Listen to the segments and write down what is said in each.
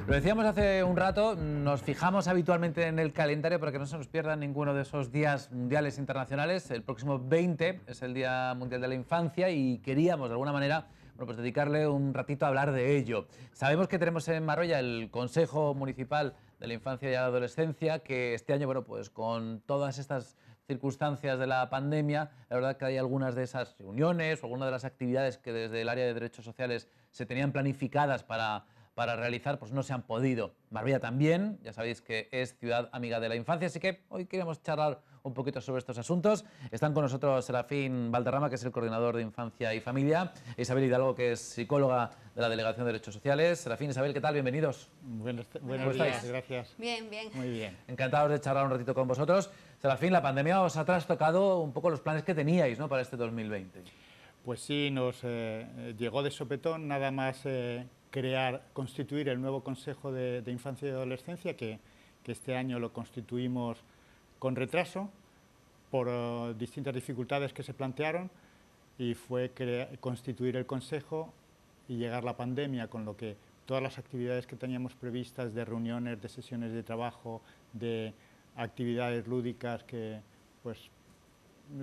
Lo decíamos hace un rato, nos fijamos habitualmente en el calendario para que no se nos pierda ninguno de esos días mundiales internacionales. El próximo 20 es el Día Mundial de la Infancia y queríamos, de alguna manera, bueno, pues dedicarle un ratito a hablar de ello. Sabemos que tenemos en Marbella el Consejo Municipal de la Infancia y la Adolescencia, que este año, bueno, pues con todas estas circunstancias de la pandemia, la verdad que hay algunas de esas reuniones o algunas de las actividades que desde el área de derechos sociales se tenían planificadas para realizar, pues no se han podido. Marbella también, ya sabéis que es ciudad amiga de la infancia, así que hoy queremos charlar un poquito sobre estos asuntos. Están con nosotros Serafín Valderrama, que es el coordinador de Infancia y Familia, e Isabel Hidalgo, que es psicóloga de la Delegación de Derechos Sociales. Serafín, Isabel, ¿qué tal? Bienvenidos. Buenos días, gracias. Bien, bien. Muy bien. Encantados de charlar un ratito con vosotros. Serafín, la pandemia os ha trastocado un poco los planes que teníais, ¿no?, para este 2020. Pues sí, nos llegó de sopetón nada más constituir el nuevo Consejo de Infancia y Adolescencia, que este año lo constituimos con retraso por distintas dificultades que se plantearon, y fue constituir el Consejo y llegar la pandemia, con lo que todas las actividades que teníamos previstas de reuniones, de sesiones de trabajo, de actividades lúdicas, que pues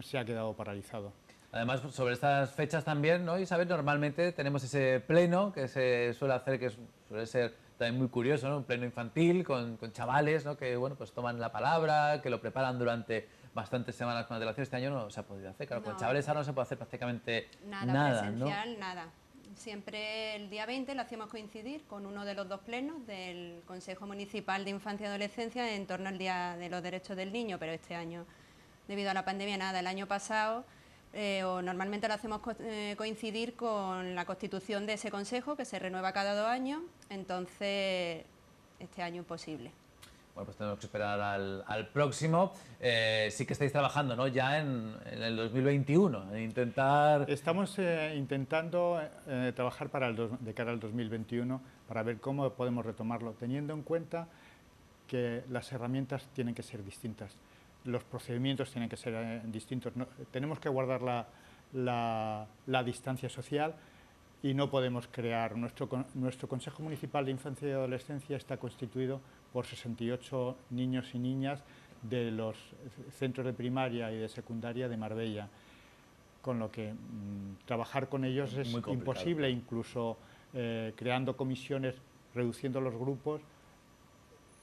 se ha quedado paralizado. Además, sobre estas fechas también, ¿no, Isabel? Normalmente tenemos ese pleno que se suele hacer, que suele ser también muy curioso, ¿no? Un pleno infantil con chavales, ¿no?, que bueno, pues toman la palabra, que lo preparan durante bastantes semanas con antelación. Este año no se ha podido hacer, claro, No. con chavales ahora no se puede hacer prácticamente Nada presencial, ¿no? nada. Siempre el día 20 lo hacíamos coincidir con uno de los dos plenos del Consejo Municipal de Infancia y Adolescencia en torno al Día de los Derechos del Niño, pero este año, debido a la pandemia, nada. El año pasado, o normalmente lo hacemos coincidir con la constitución de ese consejo, que se renueva cada 2 años, entonces este año imposible. Bueno, pues tenemos que esperar al próximo. Sí que estáis trabajando, ¿no?, ya en el 2021, en intentar... Estamos intentando trabajar de cara al 2021 para ver cómo podemos retomarlo, teniendo en cuenta que las herramientas tienen que ser distintas, los procedimientos tienen que ser distintos. Tenemos que guardar la distancia social y no podemos crear... Nuestro Consejo Municipal de Infancia y Adolescencia está constituido por 68 niños y niñas de los centros de primaria y de secundaria de Marbella, con lo que trabajar con ellos es imposible, incluso creando comisiones, reduciendo los grupos,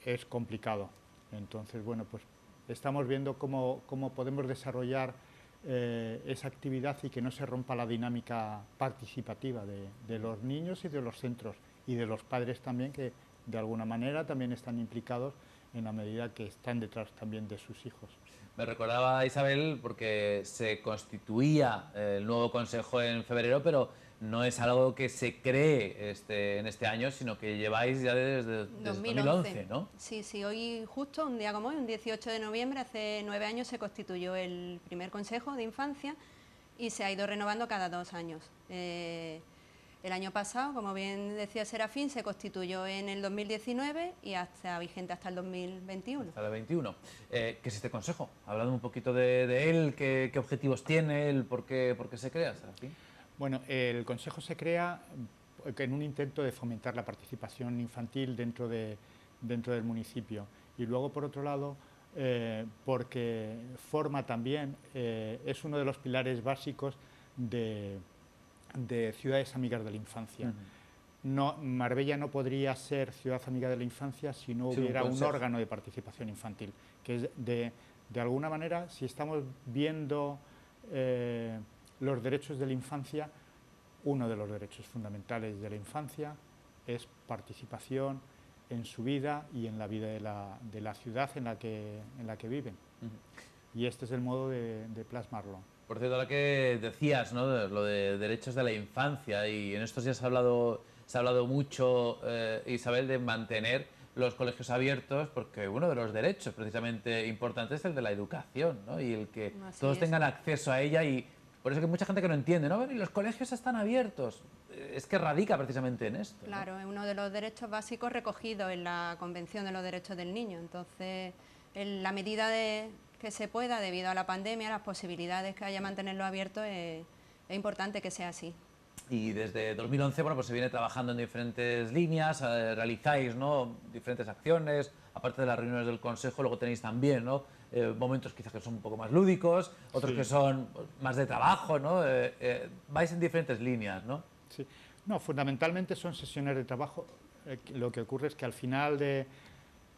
es complicado. Entonces, bueno, pues estamos viendo cómo podemos desarrollar esa actividad y que no se rompa la dinámica participativa de los niños y de los centros, y de los padres también, que de alguna manera también están implicados en la medida que están detrás también de sus hijos. Me recordaba, Isabel, porque se constituía el nuevo consejo en febrero, pero no es algo que se cree en este año, sino que lleváis ya desde 2011, ¿no? Sí, hoy justo, un día como hoy, un 18 de noviembre, hace 9 años se constituyó el primer consejo de infancia y se ha ido renovando cada 2 años. El año pasado, como bien decía Serafín, se constituyó en el 2019 y hasta vigente hasta el 2021. Hasta el 21. ¿Qué es este consejo? Hablando un poquito de él, ¿qué objetivos tiene, por qué se crea, Serafín? Bueno, el consejo se crea en un intento de fomentar la participación infantil dentro del municipio, y luego, por otro lado, porque forma también, es uno de los pilares básicos de ciudades amigas de la infancia. Marbella no podría ser ciudad amiga de la infancia si no hubiera un órgano de participación infantil, que es de alguna manera, si estamos viendo los derechos de la infancia, uno de los derechos fundamentales de la infancia es participación en su vida y en la vida de la ciudad en la que viven. Y este es el modo de plasmarlo. Por cierto, ahora que decías, ¿no?, lo de derechos de la infancia, y en estos días se ha hablado mucho, Isabel, de mantener los colegios abiertos, porque uno de los derechos precisamente importantes es el de la educación, ¿no?, y el que todos tengan acceso a ella, y por eso que hay mucha gente que no entiende, ¿no?, y los colegios están abiertos. Es que radica precisamente en esto, ¿no? Claro, es uno de los derechos básicos recogidos en la Convención de los Derechos del Niño. Entonces, en la medida que se pueda, debido a la pandemia, las posibilidades que haya mantenerlo abierto es es importante que sea así. Y desde 2011, bueno, pues se viene trabajando en diferentes líneas, realizáis, ¿no?, diferentes acciones, aparte de las reuniones del Consejo, luego tenéis también, ¿no?, momentos quizás que son un poco más lúdicos, otros Sí. que son más de trabajo, ¿no? Vais en diferentes líneas, ¿no? Sí. No, fundamentalmente son sesiones de trabajo. Lo que ocurre es que al final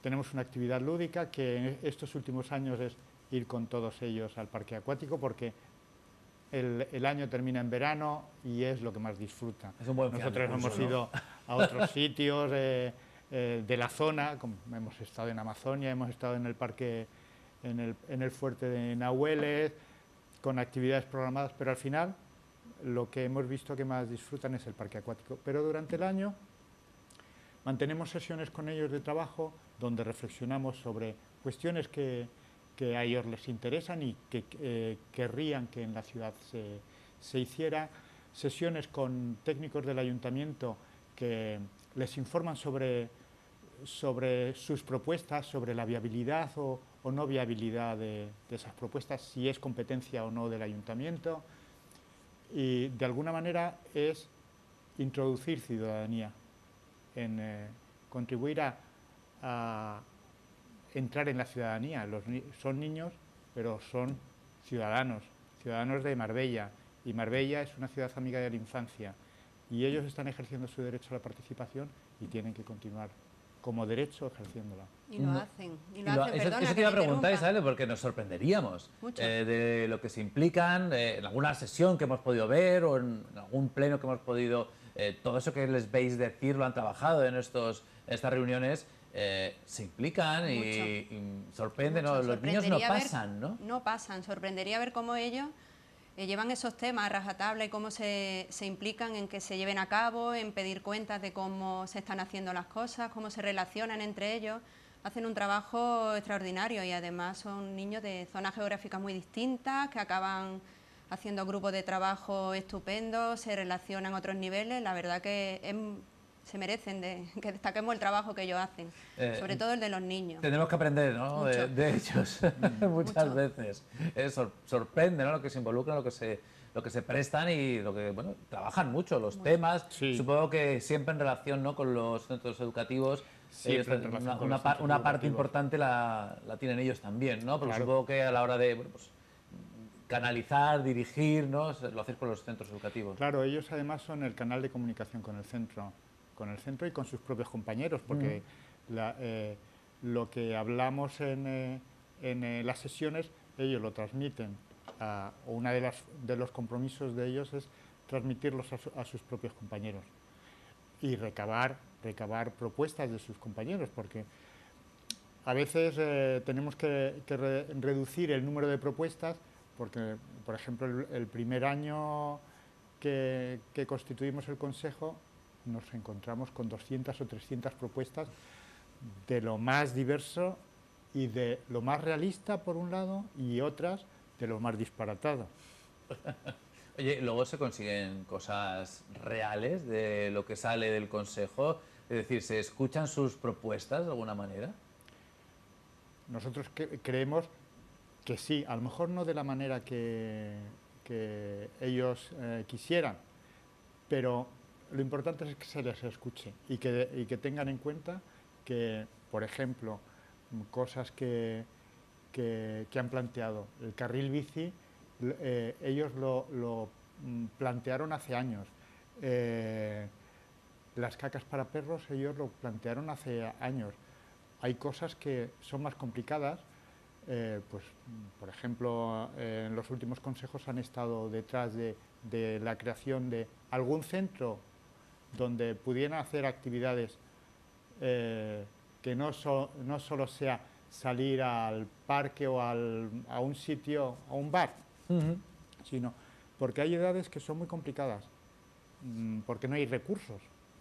tenemos una actividad lúdica que en estos últimos años es ir con todos ellos al parque acuático, porque el año termina en verano y es lo que más disfruta. Es un buen final de Nosotros curso, hemos ¿no? ido a otros sitios de la zona, como hemos estado en Amazonia, hemos estado en el parque, en el fuerte de Nahueles, con actividades programadas, pero al final lo que hemos visto que más disfrutan es el parque acuático. Pero durante el año mantenemos sesiones con ellos de trabajo donde reflexionamos sobre cuestiones que a ellos les interesan y que querrían que en la ciudad se hiciera, sesiones con técnicos del ayuntamiento que les informan sobre sus propuestas, sobre la viabilidad o no viabilidad de esas propuestas, si es competencia o no del ayuntamiento, y de alguna manera es introducir ciudadanía, en contribuir a entrar en la ciudadanía. Son niños, pero son ciudadanos de Marbella, y Marbella es una ciudad amiga de la infancia, y ellos están ejerciendo su derecho a la participación y tienen que continuar como derecho ejerciéndola. Y lo hacen, Eso te iba a preguntar, Isabel, porque nos sorprenderíamos de lo que se implican en alguna sesión que hemos podido ver o en algún pleno que hemos podido, todo eso que les veis decir, lo han trabajado en estas reuniones, se implican y sorprenden, ¿no? Los niños no pasan, ¿no? No pasan, sorprendería ver cómo ellos llevan esos temas a rajatabla y cómo se implican en que se lleven a cabo, en pedir cuentas de cómo se están haciendo las cosas, cómo se relacionan entre ellos. Hacen un trabajo extraordinario y además son niños de zonas geográficas muy distintas que acaban haciendo grupos de trabajo estupendos, se relacionan a otros niveles. La verdad que se merecen que destaquemos el trabajo que ellos hacen, sobre todo el de los niños. Tenemos que aprender, ¿no?, de ellos muchas veces. Sorprende, ¿no?, lo que se involucran, lo que se prestan y lo que, bueno, trabajan mucho los temas. Sí. Supongo que siempre en relación, ¿no?, con los centros educativos. Una parte importante la tienen ellos también, ¿no? Porque claro. Supongo que a la hora de, bueno, pues, canalizar, dirigir, ¿no?, lo hacéis con los centros educativos. Claro, ellos además son el canal de comunicación con el centro y con sus propios compañeros, porque lo que hablamos en las sesiones, ellos lo transmiten. Uno de los compromisos de ellos es transmitirlos a sus propios compañeros y recabar propuestas de sus compañeros, porque a veces tenemos que reducir el número de propuestas, porque, por ejemplo, el primer año que constituimos el Consejo, nos encontramos con 200 o 300 propuestas de lo más diverso y de lo más realista, por un lado, y otras de lo más disparatado. Oye, luego se consiguen cosas reales de lo que sale del Consejo, es decir, ¿se escuchan sus propuestas de alguna manera? Nosotros creemos que sí, a lo mejor no de la manera que ellos quisieran, pero lo importante es que se les escuche y que tengan en cuenta que, por ejemplo, cosas que han planteado, el carril bici, ellos lo plantearon hace años. Las cacas para perros, ellos lo plantearon hace años. Hay cosas que son más complicadas, pues, por ejemplo, en los últimos consejos han estado detrás de la creación de algún centro donde pudieran hacer actividades que no solo sea salir al parque o a un sitio, a un bar, sino porque hay edades que son muy complicadas, porque no hay recursos.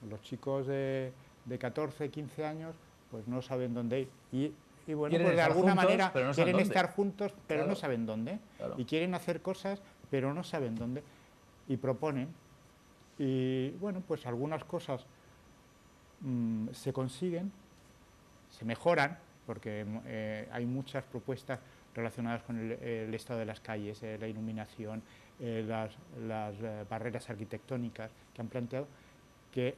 Los chicos de 14, 15 años pues no saben dónde ir. Y bueno, pues de alguna manera quieren estar juntos, pero no saben dónde. Y quieren hacer cosas, pero no saben dónde. Y proponen. Y bueno, pues algunas cosas se consiguen, se mejoran, porque hay muchas propuestas relacionadas con el estado de las calles, la iluminación, las barreras arquitectónicas que han planteado, que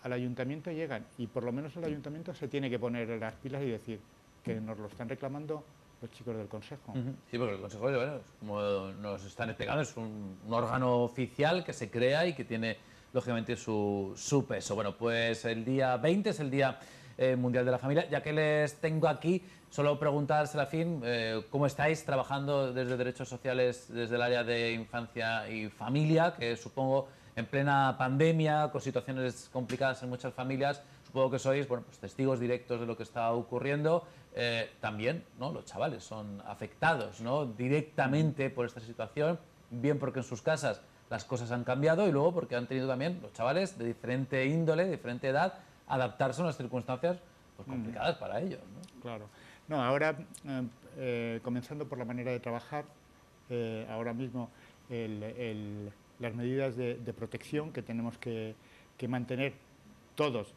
al ayuntamiento llegan, y por lo menos el ayuntamiento se tiene que poner las pilas y decir que nos lo están reclamando los chicos del Consejo. Sí, porque el Consejo, bueno, como nos están explicando, es un órgano oficial que se crea y que tiene, lógicamente, su peso. Bueno, pues el día 20 es el Día Mundial de la Familia. Ya que les tengo aquí, solo preguntar, Serafín, ¿cómo estáis trabajando desde Derechos Sociales, desde el área de Infancia y Familia, que supongo en plena pandemia, con situaciones complicadas en muchas familias? Supongo que sois, bueno, pues testigos directos de lo que está ocurriendo. También, ¿no?, los chavales son afectados, ¿no?, directamente por esta situación, bien porque en sus casas las cosas han cambiado y luego porque han tenido también los chavales de diferente índole, de diferente edad, adaptarse a unas circunstancias pues, complicadas para ellos, ¿no? Claro. No, ahora, comenzando por la manera de trabajar, ahora mismo las medidas de protección que tenemos que mantener todos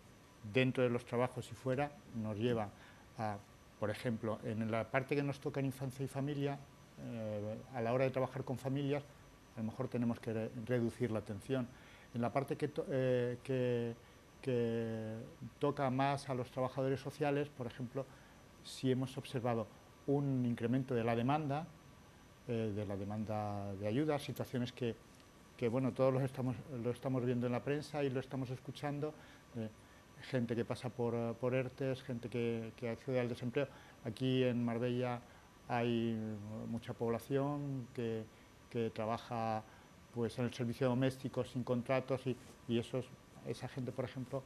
dentro de los trabajos y fuera, nos lleva a, por ejemplo, en la parte que nos toca en infancia y familia, a la hora de trabajar con familias, a lo mejor tenemos que reducir la atención. En la parte que toca más a los trabajadores sociales, por ejemplo, si hemos observado un incremento de la demanda de ayuda, situaciones que bueno, todos lo estamos viendo en la prensa y lo estamos escuchando, gente que pasa por ERTES, gente que accede al desempleo. Aquí en Marbella hay mucha población que trabaja pues, en el servicio doméstico sin contratos y esa gente, por ejemplo,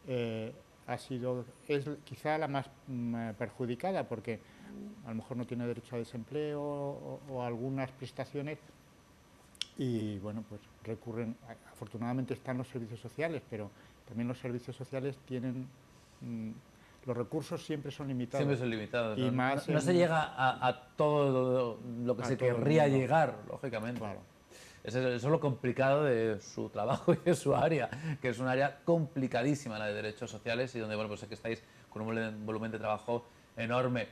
es quizá la más perjudicada porque a lo mejor no tiene derecho a desempleo o algunas prestaciones y bueno, pues recurren, afortunadamente están los servicios sociales, pero también los servicios sociales tienen, los recursos siempre son limitados. Siempre son limitados, y ¿no? más no se llega a todo lo que se querría llegar, lógicamente. Claro. Eso es lo complicado de su trabajo y de su área, que es un área complicadísima, la de derechos sociales, y donde, bueno, pues sé que estáis con un volumen de trabajo enorme.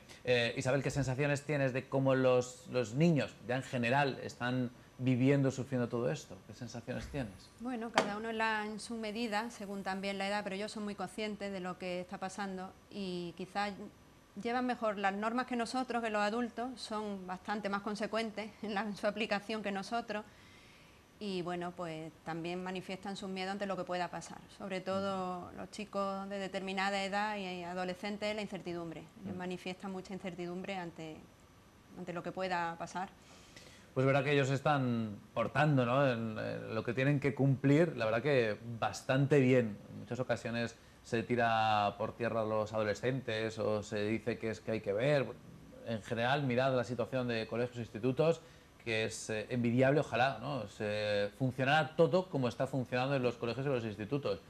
Isabel, ¿qué sensaciones tienes de cómo los niños, ya en general, están viviendo, sufriendo todo esto? ¿Qué sensaciones tienes? Bueno, cada uno en su medida, según también la edad, pero ellos son muy conscientes de lo que está pasando y quizás llevan mejor las normas que nosotros, que los adultos, son bastante más consecuentes en su aplicación que nosotros. Y bueno, pues también manifiestan sus miedos ante lo que pueda pasar, sobre todo los chicos de determinada edad y adolescentes, la incertidumbre. Ellos manifiestan mucha incertidumbre ante lo que pueda pasar. Pues verdad que ellos están portando, ¿no?, en lo que tienen que cumplir, la verdad que bastante bien. En muchas ocasiones se tira por tierra a los adolescentes o se dice que es que hay que ver. En general, mirad la situación de colegios e institutos, que es envidiable, ojalá, ¿no?, funcionara todo como está funcionando en los colegios y los institutos.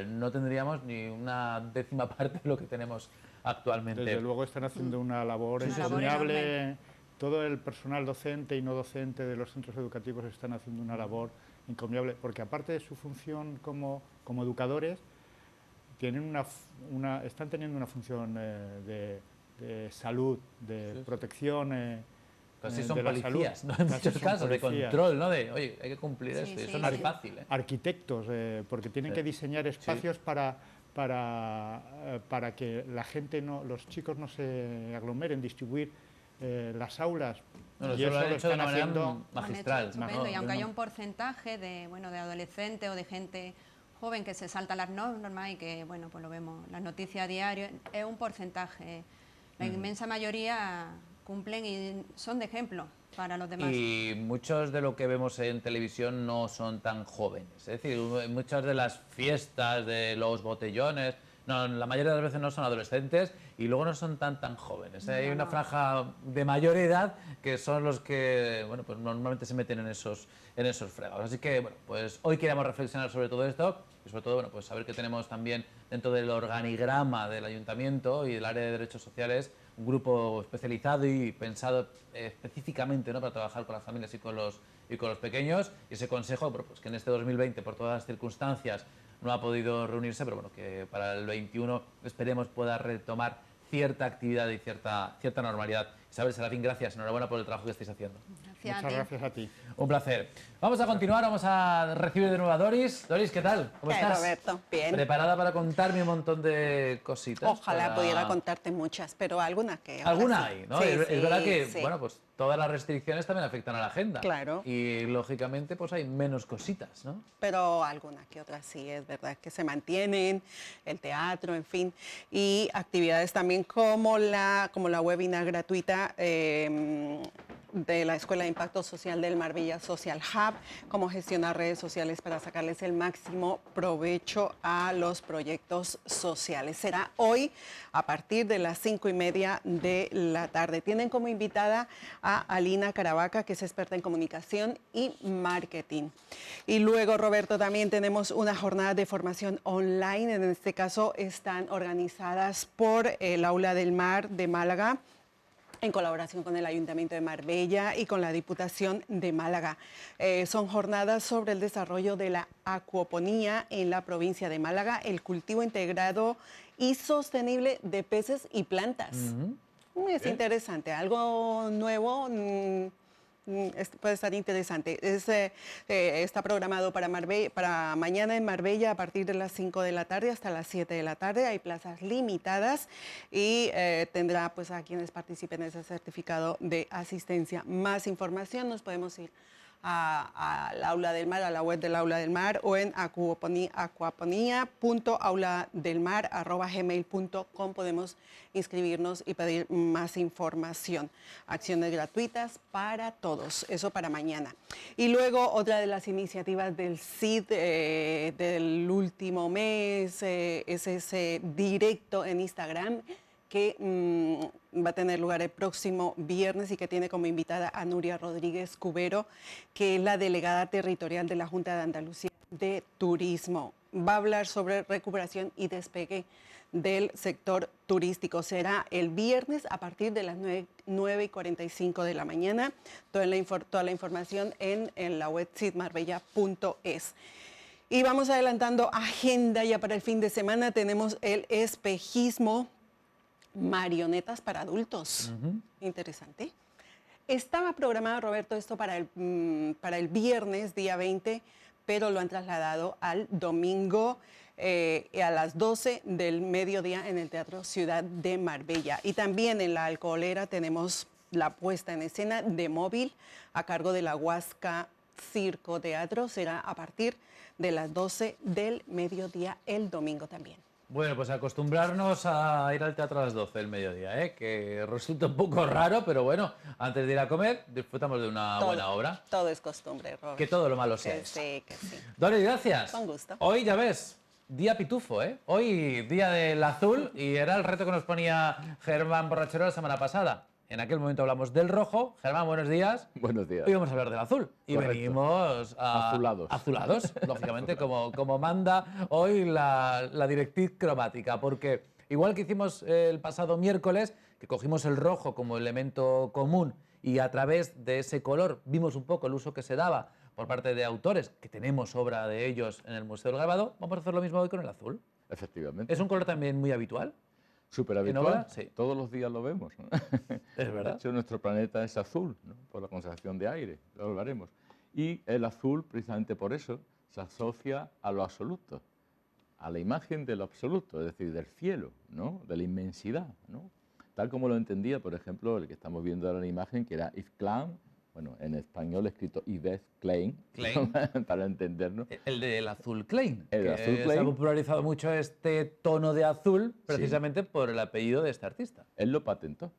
No tendríamos ni una décima parte de lo que tenemos actualmente. Desde luego están haciendo una labor encomiable. Todo el personal docente y no docente de los centros educativos están haciendo una labor encomiable, porque aparte de su función como educadores, tienen están teniendo una función de salud, de protección. Casi son policías, ¿no?, en muchos casos, de control, ¿no?, de, oye, hay que cumplir esto, y eso no es fácil, ¿eh? Arquitectos, porque tienen que diseñar espacios para que la gente, los chicos no se aglomeren, distribuir las aulas. Y eso lo han hecho de una manera magistral. Y aunque haya un porcentaje de adolescentes o de gente joven que se salta las normas y que, bueno, pues lo vemos en las noticias a diario, es un porcentaje. La inmensa mayoría cumplen y son de ejemplo para los demás. Y muchos de lo que vemos en televisión no son tan jóvenes. Es decir, muchas de las fiestas, de los botellones, no, la mayoría de las veces no son adolescentes y luego no son tan jóvenes. Hay una franja de mayor edad que son los que, bueno, pues normalmente se meten en esos fregados. Así que, bueno, pues hoy queríamos reflexionar sobre todo esto y sobre todo, bueno, pues saber que tenemos también dentro del organigrama del Ayuntamiento y del área de derechos sociales un grupo especializado y pensado específicamente, ¿no?, para trabajar con las familias y con los pequeños, y ese consejo, bueno, pues que en este 2020 por todas las circunstancias no ha podido reunirse, pero bueno, que para el 21 esperemos pueda retomar cierta actividad y cierta normalidad. Isabel, Serafín, gracias, enhorabuena por el trabajo que estáis haciendo. Gracias. Muchas gracias a ti. Un placer. Vamos a continuar, vamos a recibir de nuevo a Doris. Doris, ¿qué tal? ¿Cómo ¿Qué, estás? Roberto? Bien. ¿Preparada para contarme un montón de cositas? Ojalá pudiera contarte muchas, pero alguna que... Alguna sí. hay, ¿no? Sí, Es verdad que, sí. bueno, pues todas las restricciones también afectan a la agenda. Claro. Y, lógicamente, pues hay menos cositas, ¿no? Pero alguna que otra sí, es verdad que se mantienen, el teatro, en fin, y actividades también como la webinar gratuita de la Escuela de Impacto Social del Marbella Social Hub, cómo gestionar redes sociales para sacarles el máximo provecho a los proyectos sociales. Será hoy a partir de las 5:30 de la tarde. Tienen como invitada a Alina Caravaca, que es experta en comunicación y marketing. Y luego, Roberto, también tenemos una jornada de formación online. En este caso están organizadas por el Aula del Mar de Málaga, en colaboración con el Ayuntamiento de Marbella y con la Diputación de Málaga. Son jornadas sobre el desarrollo de la acuoponía en la provincia de Málaga, el cultivo integrado y sostenible de peces y plantas. Es interesante, algo nuevo. Puede estar interesante. Está programado para mañana en Marbella a partir de las 5 de la tarde hasta las 7 de la tarde. Hay plazas limitadas y tendrá pues a quienes participen ese certificado de asistencia. Más información nos podemos ir al Aula del Mar, a la web del Aula del Mar, o en acuaponía.auladelmar@gmail.com. Podemos inscribirnos y pedir más información. Acciones gratuitas para todos, eso para mañana. Y luego otra de las iniciativas del CID del último mes es ese directo en Instagram que va a tener lugar el próximo viernes y que tiene como invitada a Nuria Rodríguez Cubero, que es la delegada territorial de la Junta de Andalucía de Turismo. Va a hablar sobre recuperación y despegue del sector turístico. Será el viernes a partir de las 9:45 de la mañana. Toda la información en la web cidmarbella.es. Y vamos adelantando agenda ya para el fin de semana. Tenemos el espejismo, marionetas para adultos. Interesante. Estaba programado, Roberto, esto para el viernes, día 20, pero lo han trasladado al domingo a las 12 del mediodía en el Teatro Ciudad de Marbella. Y también en la Alcoholera tenemos la puesta en escena de Móvil a cargo de la Huasca Circo Teatro. Será a partir de las 12 del mediodía el domingo también. Bueno, pues acostumbrarnos a ir al teatro a las 12 del mediodía, que resulta un poco raro, pero bueno, antes de ir a comer, disfrutamos de una buena obra. Todo es costumbre, Robert. Que todo lo malo sea que eso. sí, que sí. Doris, gracias. Con gusto. Hoy, ya ves, día pitufo, ¿eh? Hoy, día del azul, y era el reto que nos ponía Germán Borrachero la semana pasada. En aquel momento hablamos del rojo. Germán, buenos días. Buenos días. Hoy vamos a hablar del azul. Y Correcto. venimos Azulados. azulados, lógicamente, como manda hoy la directriz cromática. Porque igual que hicimos el pasado miércoles, que cogimos el rojo como elemento común y a través de ese color vimos un poco el uso que se daba por parte de autores, que tenemos obra de ellos en el Museo del Grabado, vamos a hacer lo mismo hoy con el azul. Efectivamente. ¿Es un color también muy habitual? Súper ¿En habitual. obra? Sí. Todos los días lo vemos, ¿no? Es verdad. De hecho, nuestro planeta es azul, ¿no? Por la conservación de aire, lo hablaremos. Y el azul, precisamente por eso, se asocia a lo absoluto, a la imagen de lo absoluto, es decir, del cielo, ¿no? De la inmensidad, ¿no? Tal como lo entendía, por ejemplo, el que estamos viendo ahora en la imagen, que era Yves Klein, bueno, en español escrito Yves Klein, para entendernos. El del azul Klein. El que azul se ha Klein. popularizado mucho este tono de azul precisamente por el apellido de este artista. Él lo patentó.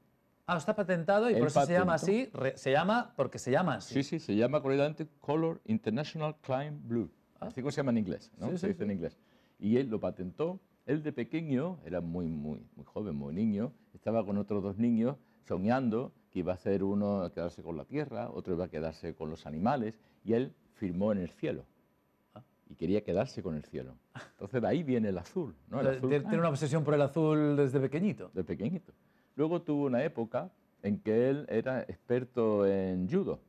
Ah, está patentado y Él por eso se llama patentó. así. Se llama porque se llama así. Sí, sí, se llama correctamente Color International Klein Blue. Así como se llama en inglés, ¿no? Sí, Se sí, dice en inglés. Y él lo patentó. Él de pequeño, era muy joven, muy niño, estaba con otros dos niños soñando que iba a ser uno a quedarse con la tierra, otro iba a quedarse con los animales, y él firmó en el cielo. Y quería quedarse con el cielo. Entonces de ahí viene el azul, ¿no? El azul Tiene una obsesión por el azul desde pequeñito. de pequeñito. Luego tuvo una época en que él era experto en judo.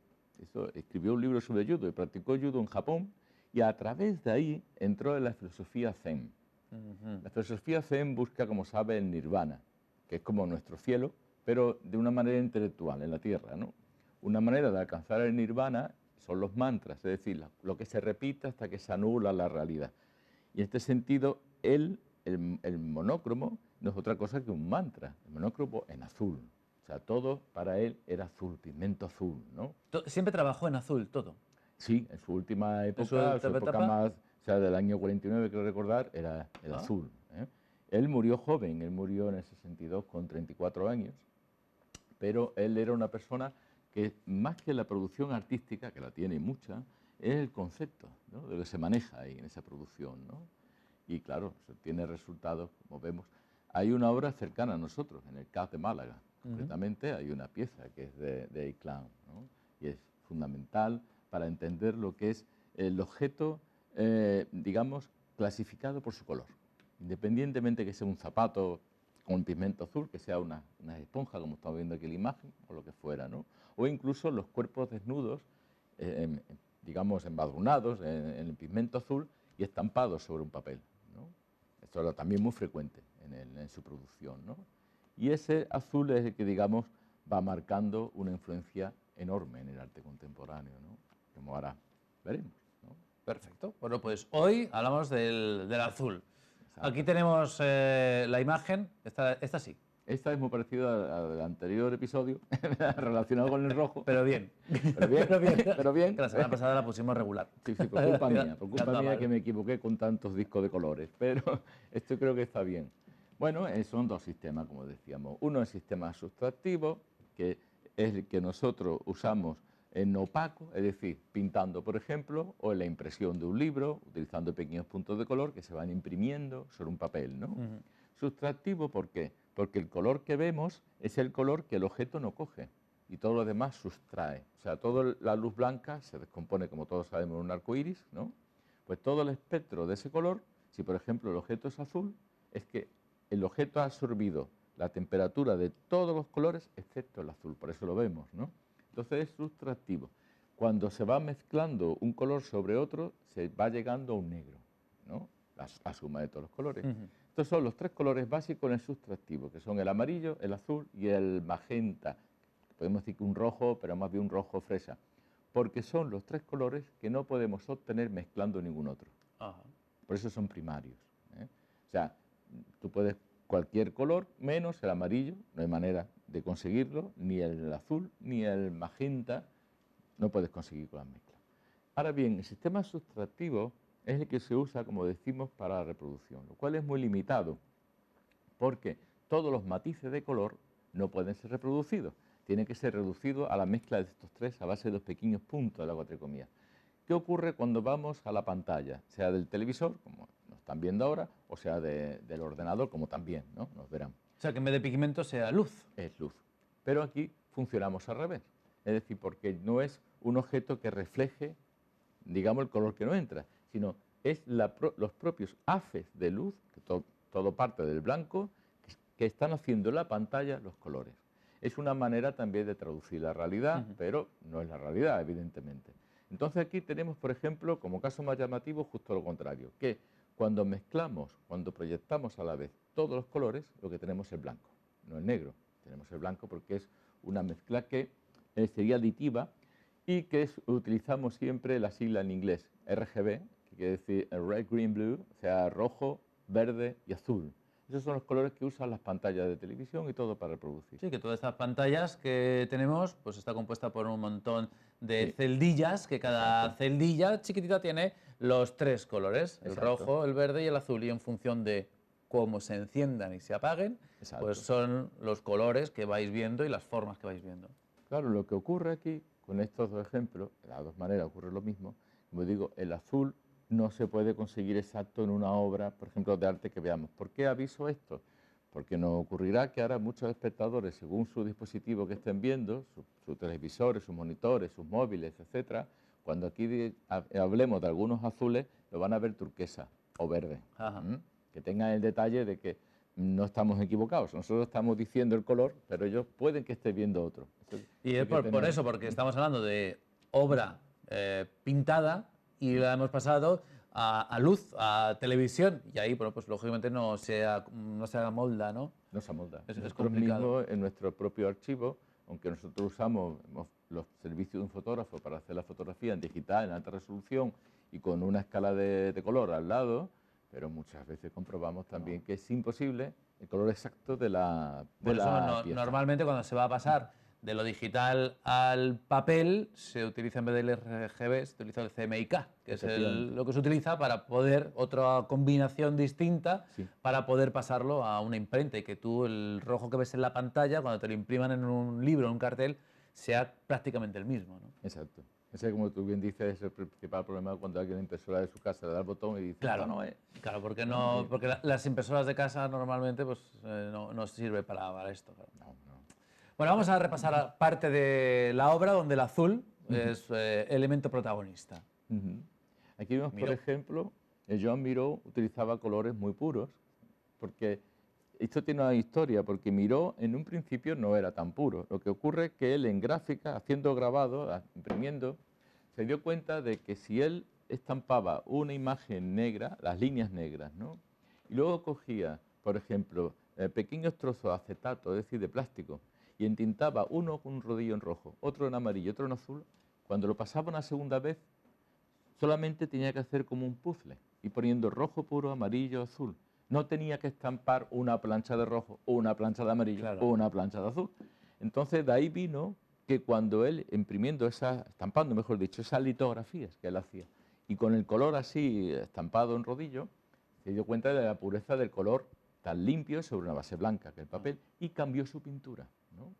Escribió un libro sobre judo y practicó judo en Japón, y a través de ahí entró en la filosofía zen. La filosofía zen busca, como sabe, el nirvana, que es como nuestro cielo, pero de una manera intelectual, en la tierra, ¿no? Una manera de alcanzar el nirvana son los mantras, es decir, lo que se repite hasta que se anula la realidad. Y en este sentido, el monócromo no es otra cosa que un mantra, el monócromo en azul. O sea, todo para él era azul, pigmento azul, ¿no? Siempre trabajó en azul, todo. Sí, en su última época, su su época etapa? más, o sea, del año 49, creo recordar, era el azul. ¿eh? Él murió joven, él murió en el 62 con 34 años, pero él era una persona que más que la producción artística, que la tiene mucha, es el concepto, ¿no?, de lo que se maneja ahí en esa producción, ¿no? Y claro, se tiene resultados, como vemos. Hay una obra cercana a nosotros, en el CAF de Málaga, concretamente hay una pieza que es de Iclán, ¿no? Y es fundamental para entender lo que es el objeto, digamos, clasificado por su color. Independientemente que sea un zapato con pigmento azul, que sea una esponja, como estamos viendo aquí en la imagen, o lo que fuera, ¿no? O incluso los cuerpos desnudos, digamos, embadurnados en el pigmento azul y estampados sobre un papel, ¿no? Esto era también muy frecuente en su producción, ¿no? Y ese azul es el que, digamos, va marcando una influencia enorme en el arte contemporáneo, ¿no? Como ahora veremos, ¿no? Perfecto. Bueno, pues hoy hablamos del azul. Aquí tenemos la imagen, esta sí, Esta es muy parecida al anterior episodio, relacionado con el rojo. pero bien. Pero bien, Pero bien. pero bien. Que la semana pasada la pusimos regular. Sí, por culpa mía, que me equivoqué con tantos discos de colores, pero esto creo que está bien. Bueno, son dos sistemas, como decíamos. Uno es el sistema sustractivo, que es el que nosotros usamos en opaco, es decir, pintando, por ejemplo, o en la impresión de un libro, utilizando pequeños puntos de color que se van imprimiendo sobre un papel, ¿no? Sustractivo, ¿por qué? Porque el color que vemos es el color que el objeto no coge y todo lo demás sustrae. O sea, toda la luz blanca se descompone, como todos sabemos, en un arco iris, ¿no? Pues todo el espectro de ese color, si por ejemplo el objeto es azul, es que el objeto ha absorbido la temperatura de todos los colores excepto el azul, por eso lo vemos, ¿no? Entonces es sustractivo. Cuando se va mezclando un color sobre otro, se va llegando a un negro, ¿no? La suma de todos los colores. Estos son los tres colores básicos en el sustractivo, que son el amarillo, el azul y el magenta. Podemos decir que un rojo, pero más bien un rojo fresa, porque son los tres colores que no podemos obtener mezclando ningún otro. Ajá. Por eso son primarios, ¿eh? O sea, tú puedes cualquier color menos el amarillo, no hay manera de conseguirlo, ni el azul ni el magenta, no puedes conseguir con las mezclas. Ahora bien, el sistema sustractivo es el que se usa, como decimos, para la reproducción, lo cual es muy limitado, porque todos los matices de color no pueden ser reproducidos. Tiene que ser reducido a la mezcla de estos tres a base de los pequeños puntos de la cuatricomía. ¿Qué ocurre cuando vamos a la pantalla? Sea del televisor, como nos están viendo ahora, o sea del ordenador, como también, ¿no? Nos verán. O sea, que en vez de pigmento sea luz. Es luz. Pero aquí funcionamos al revés. Es decir, porque no es un objeto que refleje, digamos, el color que no entra, sino es los propios haces de luz, que todo parte del blanco, que están haciendo en la pantalla los colores. Es una manera también de traducir la realidad, pero no es la realidad, evidentemente. Entonces aquí tenemos, por ejemplo, como caso más llamativo, justo lo contrario, que cuando mezclamos, cuando proyectamos a la vez todos los colores, lo que tenemos es el blanco, no el negro. Tenemos el blanco porque es una mezcla que sería aditiva y que utilizamos siempre la sigla en inglés, RGB, que quiere decir Red, Green, Blue, o sea, rojo, verde y azul. Esos son los colores que usan las pantallas de televisión y todo para reproducir. Sí, que todas estas pantallas que tenemos, pues está compuesta por un montón de Sí. celdillas, que cada celdilla chiquitita tiene los tres colores, el Exacto. rojo, el verde y el azul, y en función de cómo se enciendan y se apaguen, Exacto. pues son los colores que vais viendo y las formas que vais viendo. Claro, lo que ocurre aquí, con estos dos ejemplos, de las dos maneras ocurre lo mismo. Como digo, el azul no se puede conseguir exacto en una obra, por ejemplo, de arte que veamos. ¿Por qué aviso esto? Porque nos ocurrirá que ahora muchos espectadores, según su dispositivo que estén viendo, sus televisores, sus monitores, sus móviles, etcétera, cuando aquí hablemos de algunos azules, lo van a ver turquesa o verde. Ajá. Que tengan el detalle de que no estamos equivocados. Nosotros estamos diciendo el color, pero ellos pueden que estén viendo otro. Y es por eso, porque estamos hablando de obra pintada y la hemos pasado a luz, a televisión, y ahí, bueno, pues lógicamente no se amolda, ¿no? No se amolda. Es Nosotros complicado. mismos, en nuestro propio archivo, aunque nosotros hemos los servicios de un fotógrafo para hacer la fotografía en digital, en alta resolución y con una escala de color al lado, pero muchas veces comprobamos también que es imposible el color exacto de la Por eso pieza. normalmente cuando se va a pasar de lo digital al papel, se utiliza en vez del RGB, se utiliza el CMYK, que es lo que se utiliza para poder, otra combinación distinta, Sí. para poder pasarlo a una imprenta y que tú el rojo que ves en la pantalla, cuando te lo impriman en un libro, en un cartel, sea prácticamente el mismo, ¿no? Exacto. Ese, como tú bien dices, es el principal problema cuando alguien en la impresora de su casa le da el botón y dice, Claro, "Esto no es". claro, porque las impresoras de casa normalmente pues, no sirve para esto. Claro. No, no. Bueno, vamos a repasar parte de la obra donde el azul es elemento protagonista. Ujú. Aquí vemos, por Miró. ejemplo, Joan Miró utilizaba colores muy puros, porque esto tiene una historia, porque Miró en un principio no era tan puro. Lo que ocurre es que él en gráfica, haciendo grabado, imprimiendo, se dio cuenta de que si él estampaba una imagen negra, las líneas negras, ¿no? Y luego cogía, por ejemplo, pequeños trozos de acetato, es decir, de plástico, y entintaba uno con un rodillo en rojo, otro en amarillo, otro en azul, cuando lo pasaba una segunda vez, solamente tenía que hacer como un puzzle, y poniendo rojo puro, amarillo, azul. No tenía que estampar una plancha de rojo, o una plancha de amarillo, Claro. o una plancha de azul. Entonces, de ahí vino que cuando él, imprimiendo estampando, mejor dicho, esas litografías que él hacía, y con el color así estampado en rodillo, se dio cuenta de la pureza del color tan limpio sobre una base blanca que el papel, y cambió su pintura, ¿no?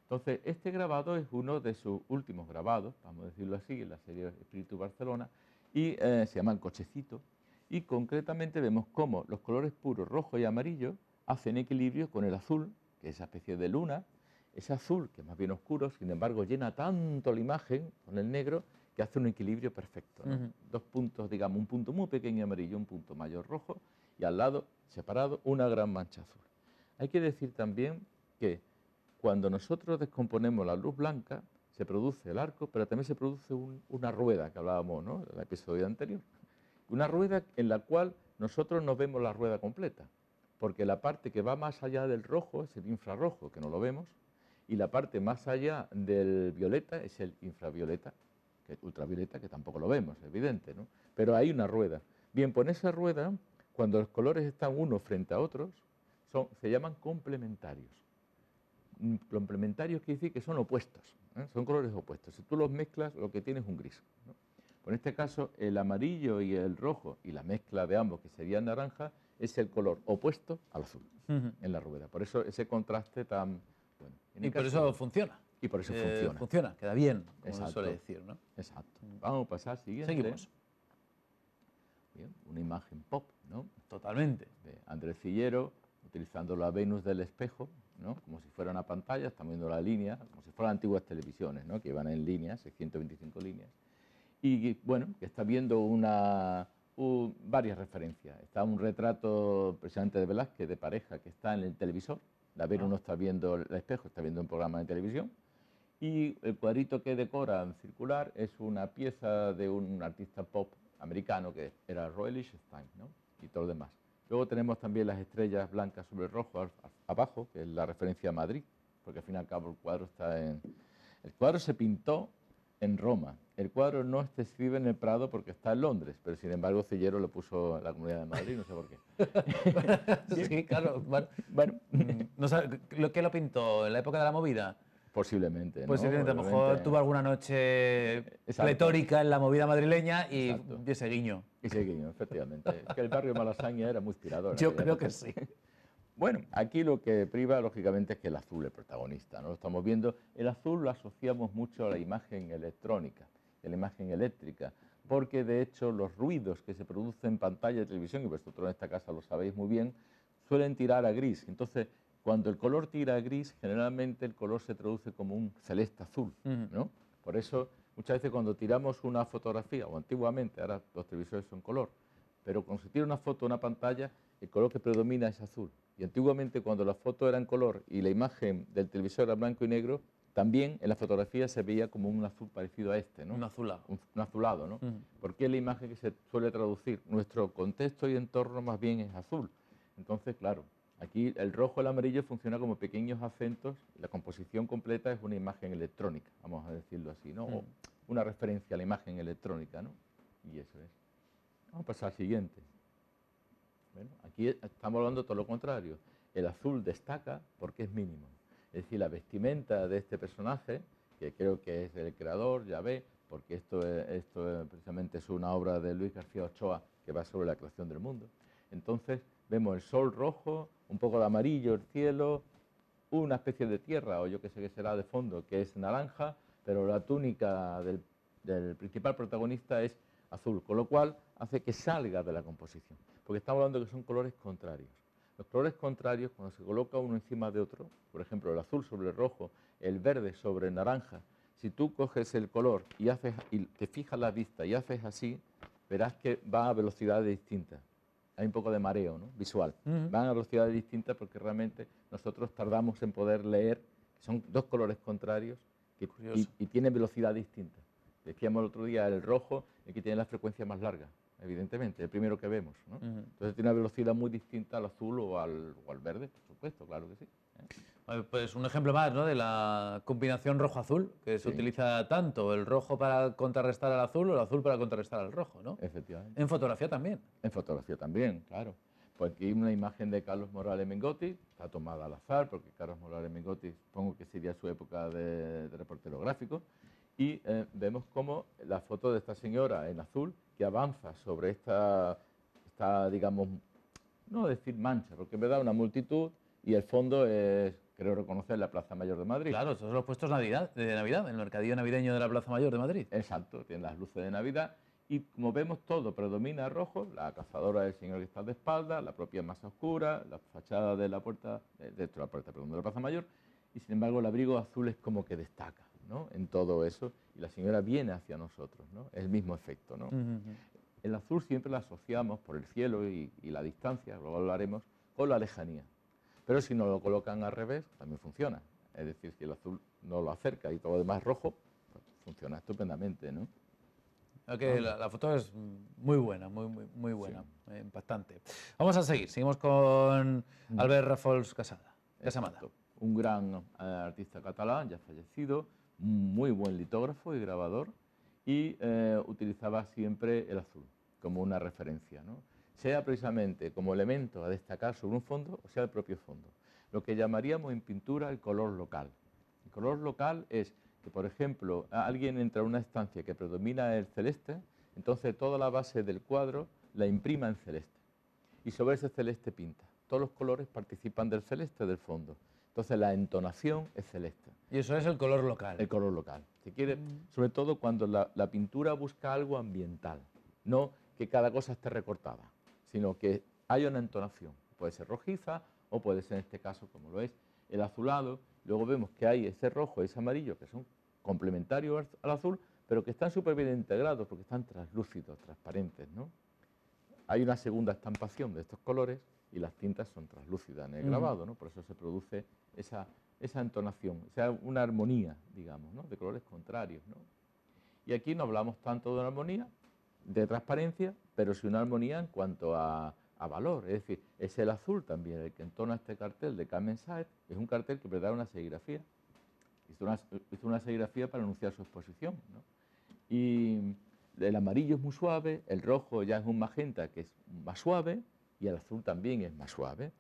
Entonces, este grabado es uno de sus últimos grabados, vamos a decirlo así, en la serie Espíritu Barcelona, y se llama El cochecito, y concretamente vemos cómo los colores puros, rojo y amarillo, hacen equilibrio con el azul, que es esa especie de luna, ese azul, que es más bien oscuro, sin embargo, llena tanto la imagen con el negro, que hace un equilibrio perfecto, ¿no? Dos puntos, digamos, un punto muy pequeño amarillo, un punto mayor rojo, y al lado, separado, una gran mancha azul. Hay que decir también que cuando nosotros descomponemos la luz blanca, se produce el arco, pero también se produce una rueda, que hablábamos, ¿no?, en el episodio anterior. Una rueda en la cual nosotros no vemos la rueda completa, porque la parte que va más allá del rojo es el infrarrojo, que no lo vemos, y la parte más allá del violeta es el infravioleta, que es ultravioleta, que tampoco lo vemos, es evidente, ¿no? Pero hay una rueda. Bien, pues en esa rueda, cuando los colores están unos frente a otros, se llaman complementarios. Complementarios quiere decir que son opuestos, ¿eh? Son colores opuestos. Si tú los mezclas, lo que tienes es un gris, ¿no? Pues en este caso, el amarillo y el rojo, y la mezcla de ambos, que sería naranja, es el color opuesto al azul en la rueda. Por eso ese contraste tan... Bueno, Y por eso funciona. Y por eso funciona. Funciona, queda bien, como se Exacto. suele decir, ¿no? Exacto. Vamos a pasar al siguiente. Seguimos. Bien, una imagen pop, ¿no?, Totalmente. de Andrés Cillero, utilizando la Venus del espejo, ¿no?, como si fuera una pantalla, estamos viendo la línea, como si fueran antiguas televisiones, ¿no?, que iban en líneas, 625 líneas. Y bueno, que está viendo varias referencias. Está un retrato precisamente de Velázquez, de pareja, que está en el televisor. La Venus no está viendo el espejo, está viendo un programa de televisión. Y el cuadrito que decora circular es una pieza de un artista pop americano que era Roy Lichtenstein, ¿no?, y todo lo demás. Luego tenemos también las estrellas blancas sobre el rojo abajo, que es la referencia a Madrid, porque al fin y al cabo el cuadro está en... El cuadro se pintó en Roma. El cuadro no se exhibe en el Prado porque está en Londres, pero sin embargo Cillero lo puso en la Comunidad de Madrid, no sé por qué. Sí, claro. Bueno, No sabe, ¿qué lo pintó? ¿En la época de la movida? posiblemente, ¿no? Posiblemente, a lo mejor Obviamente. tuvo alguna noche Exacto. pletórica en la movida madrileña y Exacto. dio ese guiño. Y seguimos, efectivamente. Es que el barrio Malasaña era muy inspirador. en Yo aquella creo que época. sí. Bueno, aquí lo que priva, lógicamente, es que el azul es el protagonista, ¿no? Lo estamos viendo. El azul lo asociamos mucho a la imagen electrónica, a la imagen eléctrica, porque de hecho los ruidos que se producen en pantalla de televisión, y vosotros en esta casa lo sabéis muy bien, suelen tirar a gris. Entonces, cuando el color tira a gris, generalmente el color se traduce como un celeste azul, ¿no? Por eso, muchas veces cuando tiramos una fotografía, o antiguamente, ahora los televisores son color, pero cuando se tira una foto a una pantalla, el color que predomina es azul. Y antiguamente, cuando la foto era en color y la imagen del televisor era blanco y negro, también en la fotografía se veía como un azul parecido a este, ¿no? Un azulado. Un azulado, ¿no? Porque es la imagen que se suele traducir. Nuestro contexto y entorno más bien es azul. Entonces, claro, Aquí el rojo y el amarillo funciona como pequeños acentos, la composición completa es una imagen electrónica, vamos a decirlo así, ¿no? O una referencia a la imagen electrónica, ¿no? Y eso es. Vamos a pasar al siguiente. Bueno, aquí estamos hablando de todo lo contrario. El azul destaca porque es mínimo. Es decir, la vestimenta de este personaje, que creo que es del creador, ya ve, porque esto precisamente es una obra de Luis García Ochoa que va sobre la creación del mundo. Entonces vemos el sol rojo, un poco de amarillo el cielo, una especie de tierra, o yo que sé qué será de fondo, que es naranja, pero la túnica del principal protagonista es azul, con lo cual hace que salga de la composición, porque estamos hablando de que son colores contrarios. Los colores contrarios, cuando se coloca uno encima de otro, por ejemplo, el azul sobre el rojo, el verde sobre el naranja, si tú coges el color y te fijas la vista y haces así, verás que va a velocidades distintas. Hay un poco de mareo, ¿no? Visual. Van a velocidades distintas porque realmente nosotros tardamos en poder leer, son dos colores contrarios y tienen velocidad distinta. Decíamos el otro día, el rojo, el que tiene la frecuencia más larga, evidentemente, el primero que vemos, ¿no? Entonces tiene una velocidad muy distinta al azul o al verde, por supuesto, claro que sí. Pues un ejemplo más, ¿no?, de la combinación rojo-azul, que se utiliza tanto, el rojo para contrarrestar al azul o el azul para contrarrestar al rojo, ¿no? Efectivamente. En fotografía también. En fotografía también, claro. Pues aquí hay una imagen de Carlos Morales Mengotti, está tomada al azar, porque Carlos Morales Mengotti supongo que sería su época de reportero gráfico, y vemos cómo la foto de esta señora en azul, que avanza sobre esta, digamos, no decir mancha, porque en verdad una multitud, y el fondo es, creo reconocer, la Plaza Mayor de Madrid. Claro, estos son los puestos de Navidad, el mercadillo navideño de la Plaza Mayor de Madrid. Exacto, tiene las luces de Navidad. Y como vemos todo predomina rojo, la cazadora del señor que está de espalda, la propia masa oscura, la fachada de la puerta, de la Plaza Mayor, y sin embargo el abrigo azul es como que destaca, ¿no?, en todo eso, y la señora viene hacia nosotros, ¿no? Es el mismo efecto, ¿no? El azul siempre lo asociamos por el cielo y la distancia, luego hablaremos, con la lejanía. Pero si nos lo colocan al revés, también funciona. Es decir, si el azul no lo acerca y todo lo demás rojo, pues funciona estupendamente, ¿no? Que la foto es muy buena, muy buena, impactante. Vamos a seguir, seguimos con Albert Rafols Casamada. Exacto. Un gran artista catalán, ya fallecido, muy buen litógrafo y grabador, y utilizaba siempre el azul como una referencia, ¿no?, sea precisamente como elemento a destacar sobre un fondo o sea el propio fondo. Lo que llamaríamos en pintura el color local. El color local es que, por ejemplo, alguien entra a una estancia que predomina el celeste, entonces toda la base del cuadro la imprima en celeste y sobre ese celeste pinta. Todos los colores participan del celeste del fondo. Entonces la entonación es celeste. Y eso es el color local. El color local. Si quiere, sobre todo cuando la pintura busca algo ambiental, no que cada cosa esté recortada, sino que haya una entonación. Puede ser rojiza o puede ser, en este caso, como lo es, el azulado. Luego vemos que hay ese rojo y ese amarillo que son complementarios al azul, pero que están súper bien integrados porque están translúcidos, transparentes, ¿no? Hay una segunda estampación de estos colores y las tintas son translúcidas en el grabado, ¿no? Por eso se produce esa entonación, o sea, una armonía, digamos, ¿no?, de colores contrarios, ¿no? Y aquí no hablamos tanto de una armonía, de transparencia, pero sí una armonía en cuanto a valor. Es decir, es el azul también el que entona este cartel de Carmen Sáez. Es un cartel que prepara una serigrafía. Hizo una serigrafía para anunciar su exposición, ¿no? Y el amarillo es muy suave, el rojo ya es un magenta que es más suave y el azul también es más suave.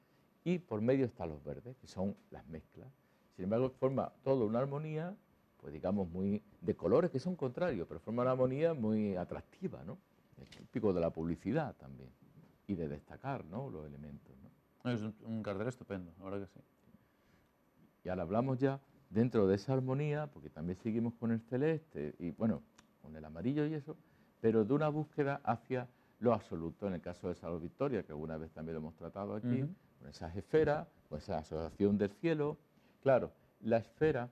Y por medio están los verdes, que son las mezclas. Sin embargo, forma toda una armonía, pues digamos, muy de colores que son contrarios, pero forma una armonía muy atractiva, ¿no? Es típico de la publicidad también y de destacar, ¿no?, los elementos, ¿no? Es un cartel estupendo, la verdad que sí. Y ahora hablamos ya dentro de esa armonía, porque también seguimos con el celeste y, bueno, con el amarillo y eso, pero de una búsqueda hacia lo absoluto, en el caso de Salud Victoria, que alguna vez también lo hemos tratado aquí, con esas esferas, con esa asociación del cielo. Claro, la esfera,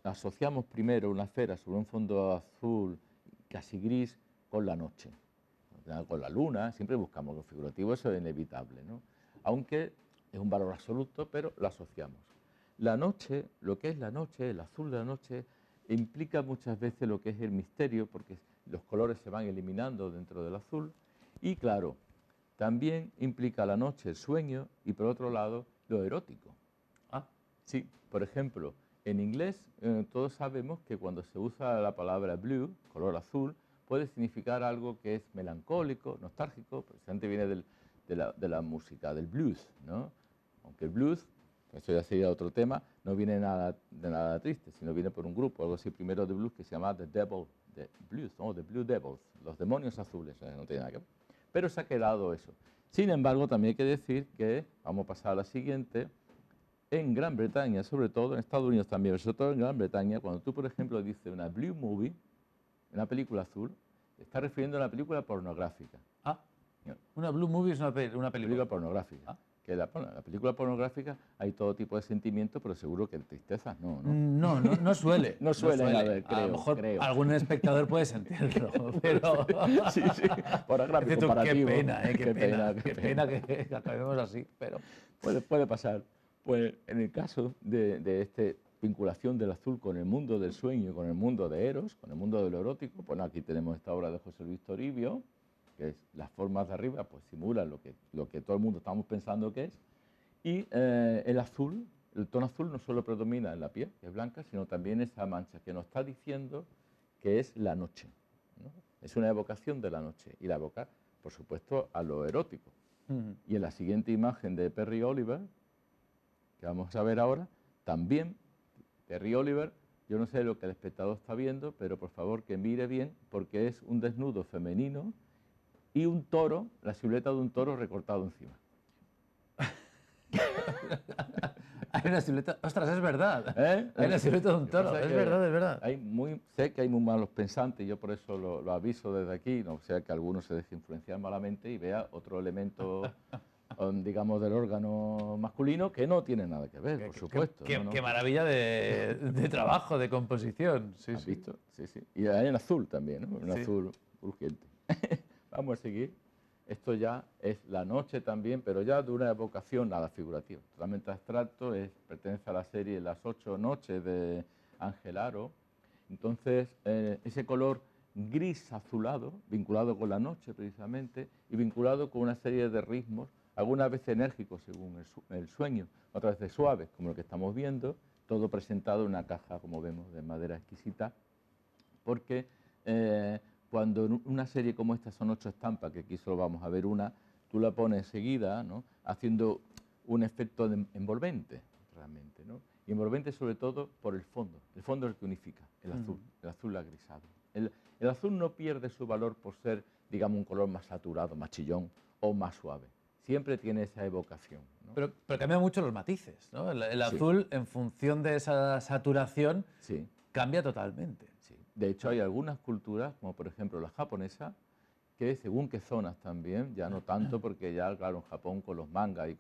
asociamos primero una esfera sobre un fondo azul casi gris con la noche, con la luna, siempre buscamos lo figurativo, eso es inevitable, ¿no? Aunque es un valor absoluto, pero lo asociamos. La noche, lo que es la noche, el azul de la noche, implica muchas veces lo que es el misterio, porque los colores se van eliminando dentro del azul, y claro, también implica la noche, el sueño, y por otro lado, lo erótico. Ah, Sí, por ejemplo, en inglés todos sabemos que cuando se usa la palabra blue, color azul, puede significar algo que es melancólico, nostálgico, precisamente viene de la música, del blues, ¿no? Aunque el blues, eso ya sería otro tema, no viene de nada triste, sino viene por un grupo, algo así primero de blues que se llama The Devil, The Blues, ¿no? The Blue Devils, los demonios azules, no tiene nada que ver. Pero se ha quedado eso. Sin embargo, también hay que decir que, vamos a pasar a la siguiente, en Gran Bretaña, sobre todo, en Estados Unidos también, pero sobre todo en Gran Bretaña, cuando tú, por ejemplo, dices una blue movie, una película azul, te estás refiriendo a una película pornográfica. ah, ¿No? una Blue Movie es una Película película. pornográfica. Ah. Que la película pornográfica hay todo tipo de sentimientos, pero seguro que tristezas no, ¿no? No suele. No suele haber, A lo creo, mejor creo. algún espectador puede sentirlo, pero... Sí, sí, pornográfico, Dices tú, comparativo. qué pena que acabemos así, pero... Puede pasar. Pues en el caso de esta vinculación del azul con el mundo del sueño, con el mundo de Eros, con el mundo de lo erótico, pues aquí tenemos esta obra de José Luis Toribio, que es las formas de arriba, pues simulan lo que todo el mundo estamos pensando que es, y el azul, el tono azul no solo predomina en la piel, que es blanca, sino también esa mancha que nos está diciendo que es la noche, ¿no? Es una evocación de la noche, y la evoca, por supuesto, a lo erótico. Y en la siguiente imagen de Perry Oliver, que vamos a ver ahora, también Perry Oliver, yo no sé lo que el espectador está viendo, pero por favor que mire bien, porque es un desnudo femenino y un toro, la silueta de un toro recortado encima. Hay una silueta... ¡Ostras, es verdad! ¿Eh? Hay una silueta de un toro, O sea es que verdad, es verdad. Sé que hay muy malos pensantes, yo por eso lo aviso desde aquí, no sea que alguno se deje influenciar malamente y vea otro elemento, digamos, del órgano masculino que no tiene nada que ver, por supuesto. Qué, ¿no? qué maravilla de trabajo, de composición. Sí, ¿Has sí. visto? Sí, sí. Y hay en azul también, ¿no? En Sí. azul urgente. Vamos a seguir. Esto ya es la noche también, pero ya de una evocación nada figurativa. Totalmente abstracto, pertenece a la serie Las 8 noches de Ángel Aro. Entonces, ese color gris azulado, vinculado con la noche precisamente, y vinculado con una serie de ritmos, algunas veces enérgicos según el sueño, otras veces suaves, como lo que estamos viendo, todo presentado en una caja, como vemos, de madera exquisita, porque cuando en una serie como esta son 8 estampas, que aquí solo vamos a ver una, tú la pones enseguida, ¿no? Haciendo un efecto envolvente, realmente, ¿no? Y envolvente sobre todo por el fondo es el que unifica, el azul agrisado. El azul no pierde su valor por ser, digamos, un color más saturado, más chillón o más suave. Siempre tiene esa evocación, ¿no? Pero cambia mucho los matices, ¿no? El Sí. azul, en función de esa saturación, Sí. cambia totalmente. Sí. De hecho, hay algunas culturas, como por ejemplo la japonesa, que según qué zonas también, ya no tanto porque ya, claro, en Japón con los mangas y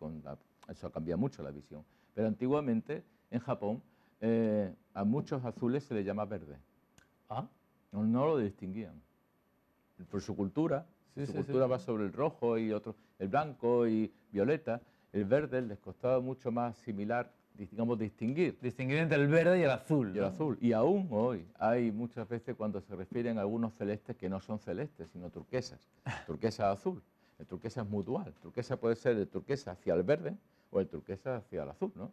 eso cambia mucho la visión. Pero antiguamente, en Japón, a muchos azules se les llama verde. Ah, No lo distinguían. Por su cultura, Sí, su sí, cultura sí. va sobre el rojo y otro, el blanco y violeta. El verde les costaba mucho más similar, digamos, distinguir. distinguir entre el verde y el azul. Y el ¿no? azul. Y aún hoy hay muchas veces cuando se refieren a algunos celestes que no son celestes, sino turquesas. Turquesa azul. El turquesa es muy dual. El turquesa puede ser el turquesa hacia el verde o el turquesa hacia el azul, ¿no?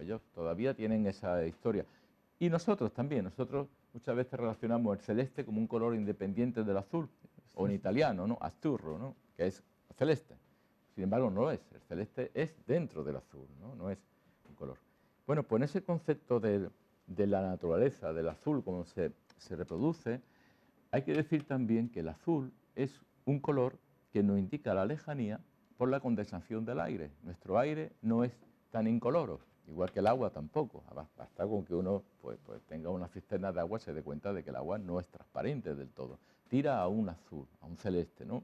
Ellos todavía tienen esa historia. Y nosotros también. Nosotros muchas veces relacionamos el celeste como un color independiente del azul. O en italiano, ¿no? Azzurro, ¿no? Que es celeste. Sin embargo, no lo es. El celeste es dentro del azul, ¿no? No es un color. Bueno, pues en ese concepto de la naturaleza, del azul, como se reproduce, hay que decir también que el azul es un color que nos indica la lejanía por la condensación del aire. Nuestro aire no es tan incoloro, igual que el agua tampoco. Basta con que uno pues tenga una cisterna de agua y se dé cuenta de que el agua no es transparente del todo. Tira a un azul, a un celeste, ¿no?